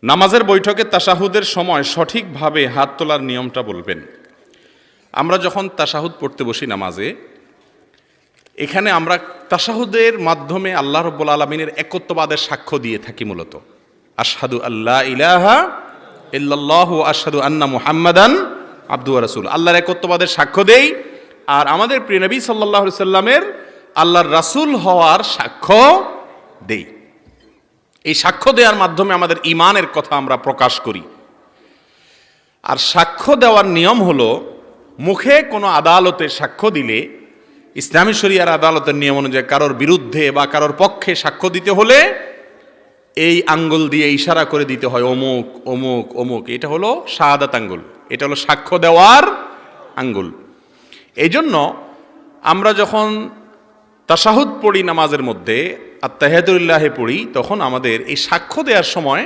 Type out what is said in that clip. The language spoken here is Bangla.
নামাজের বৈঠকে তাশাহুদের সময় সঠিকভাবে হাত তোলার নিয়মটা বলবেন। আমরা যখন তাশাহুদ পড়তে বসি নামাজে, এখানে আমরা তাশাহুদের মাধ্যমে আল্লাহ রাব্বুল আলামিনের একত্ববাদের সাক্ষ্য দিয়ে থাকি। মূলত আশহাদু আল্লা ইলাহা ইল্লাল্লাহু ওয়া আশহাদু আন্না মুহাম্মাদান আবদুহু ওয়া রাসূলুহু, আল্লাহর একত্ববাদের সাক্ষ্য দেই আর আমাদের প্রিয় নবী সাল্লাল্লাহু আলাইহি সাল্লামের আল্লাহর রাসূল হওয়ার সাক্ষ্য দেই। এই সাক্ষ্য দেওয়ার মাধ্যমে আমাদের ঈমানের কথা আমরা প্রকাশ করি। আর সাক্ষ্য দেওয়ার নিয়ম হলো, মুখে কোনো আদালতে সাক্ষ্য দিলে ইসলামী শরিয়ার আদালতের নিয়ম অনুযায়ী কারোর বিরুদ্ধে বা কারোর পক্ষে সাক্ষ্য দিতে হলে এই আঙ্গুল দিয়ে ইশারা করে দিতে হয়, অমুক অমুক অমুক। এটা হলো শাহাদাত আঙ্গুল, এটা হলো সাক্ষ্য দেওয়ার আঙ্গুল। এই জন্য আমরা যখন তাশাহুদ পড়ি নামাজের মধ্যে, আত্তাহিয়াতুলিল্লাহি পড়ি, তখন আমাদের এই সাক্ষ্য দেওয়ার সময়